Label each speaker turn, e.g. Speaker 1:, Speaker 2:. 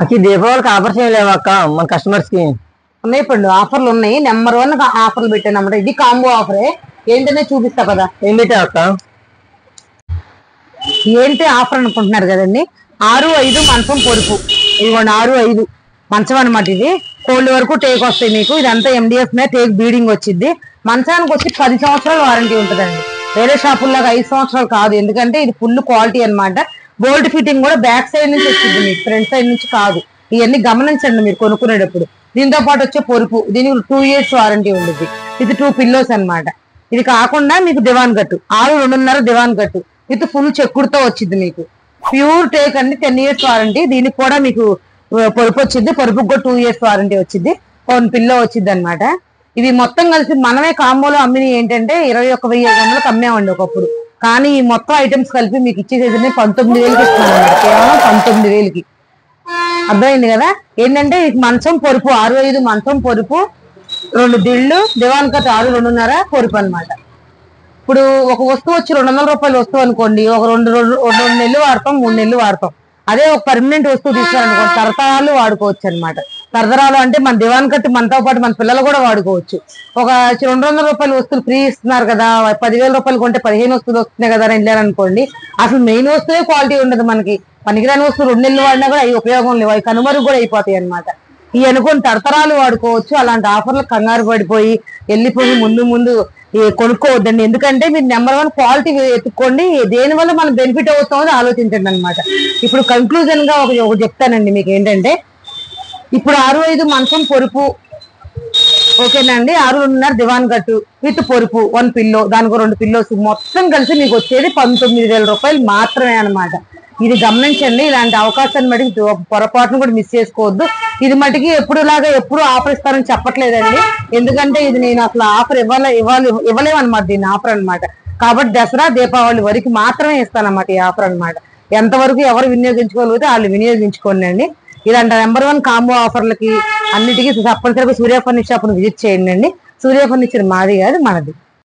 Speaker 1: అక్క దీపావళికి ఆఫర్స్ ఏం లేవా అక్క మన కస్టమర్స్ కి?
Speaker 2: ఉన్నాయి పండు, ఆఫర్లు ఉన్నాయి. నెంబర్ 1 ఆఫర్లు పెట్టాను అన్నమాట. ఇది కాంబో ఆఫరే. ఏంటనే చూపిస్తా కదా.
Speaker 1: ఏం పెట్టావు అక్క?
Speaker 2: ఏంటి ఆఫర్ అనుకుంటున్నారు కదండి. 6-5 మంచం పొరుపు. ఇదిగోండి 6-5 మంచం అనమాట. ఇది కోల్డ్ వరకు టేక్ వస్తాయి మీకు. ఇదంతా MDF మీద టేక్ బీడింగ్ వచ్చింది. మంచానికి వచ్చి 10 సంవత్సరాల వారంటీ ఉంటుందండి. వేరే షాపుల్లాగా 5 సంవత్సరాలు కాదు. ఎందుకంటే ఇది ఫుల్ క్వాలిటీ అనమాట. బోల్ట్ ఫిట్టింగ్ కూడా బ్యాక్ సైడ్ నుంచి వచ్చింది మీకు, ఫ్రంట్ సైడ్ నుంచి కాదు. ఇవన్నీ గమనించండి మీరు కొనుక్కునేటప్పుడు. దీంతో పాటు వచ్చే పొరుపు, దీనికి 2 years వారంటీ ఉంటుంది. ఇది 2 pillows అనమాట. ఇది కాకుండా మీకు దివాన్ గట్టు 6-2.5 దివాన్ గట్టు విత్ ఫుల్ చెక్కుడుతో వచ్చింది మీకు. ప్యూర్ టేక్ అండి, 10 years వారంటీ. దీనికి కూడా మీకు పొరుపు వచ్చింది. పొరుపుకు కూడా 2 years వారంటీ వచ్చింది. 1 పిల్లో వచ్చింది అనమాట. ఇవి మొత్తం కలిసి మనమే కాంబోలో అమ్మిని ఏంటంటే 21,500 అమ్మామండి ఒకప్పుడు. కానీ ఈ మొత్తం ఐటమ్స్ కలిపి మీకు ఇచ్చేసేది 19,000కి ఇస్తున్నాను అన్నమాట. కేవలం 19,000కి. అర్థమైంది కదా. ఏంటంటే మంచం పొరుపు 6-5 మంచం పొరుపు, 2 దిళ్ళు, దివాన్ కట్ 6-2.5 పొరుపు అనమాట. ఇప్పుడు ఒక వస్తువు వచ్చి 200 రూపాయలు వస్తువు అనుకోండి, ఒక 2 నెలలు వాడతాం, 3 నెలలు వాడతాం. అదే ఒక పర్మనెంట్ వస్తువు తీసుకున్నారనుకోండి, తరతరాలు వాడుకోవచ్చు అనమాట. తరతరాలు అంటే మన దివాన్ కట్టు మనతో పాటు మన పిల్లలు కూడా వాడుకోవచ్చు. ఒక 200 రూపాయల వస్తువులు ఫ్రీ ఇస్తున్నారు కదా, 10,000 రూపాయలు కొంటే 15 వస్తువులు వస్తున్నాయి కదా అని వెళ్ళారనుకోండి, అసలు మెయిన్ వస్తువే క్వాలిటీ ఉండదు మనకి. పనికిరాని వస్తువు 2 నెలలు వాడినా కూడా అవి ఉపయోగం లేవు, అవి కనుమరుగు కూడా అయిపోతాయి అనమాట. ఇవి అనుకోని తరతరాలు వాడుకోవచ్చు. అలాంటి ఆఫర్లు కంగారు పడిపోయి వెళ్ళిపోయి ముందు కొనుక్కోవద్దండి. ఎందుకంటే మీరు నెంబర్ 1 క్వాలిటీ ఎత్తుక్కోండి. దేని వల్ల మనం బెనిఫిట్ అవుతామో ఆలోచించండి అనమాట. ఇప్పుడు కన్క్లూజన్ గా ఒక చెప్తానండి మీకు. ఏంటంటే ఇప్పుడు 6-5 మంచం పొరుపు ఓకేనండి, 6-2.5 దివాన్ గట్టు విత్ పొరుపు, 1 పిల్లో, దానికి 2 పిల్లోస్, మొత్తం కలిసి మీకు వచ్చేది 19,000 రూపాయలు మాత్రమే అనమాట. ఇది గమనించండి. ఇలాంటి అవకాశాన్ని మటుకు పొరపాటును కూడా మిస్ చేసుకోవద్దు. ఇది మటుకి ఎప్పుడు ఆఫర్ ఇస్తారని చెప్పట్లేదండి. ఎందుకంటే ఇది నేను అసలు ఆఫర్ ఇవ్వలేమన్నమాట. దీని ఆఫర్ అనమాట. కాబట్టి దసరా దీపావళి వరకు మాత్రమే ఇస్తానన్నమాట ఈ ఆఫర్ అనమాట. ఎంతవరకు ఎవరు వినియోగించుకోగలిగితే వాళ్ళు వినియోగించుకోండి అండి. ఇలాంటి నెంబర్ 1 కాంబో ఆఫర్లకి అన్నిటికీ తప్పనిసరిగా సూర్య ఫర్నిచర్ షాప్ ను విజిట్ చేయండి అండి. సూర్య ఫర్నిచర్ మాది కాదు, మనది.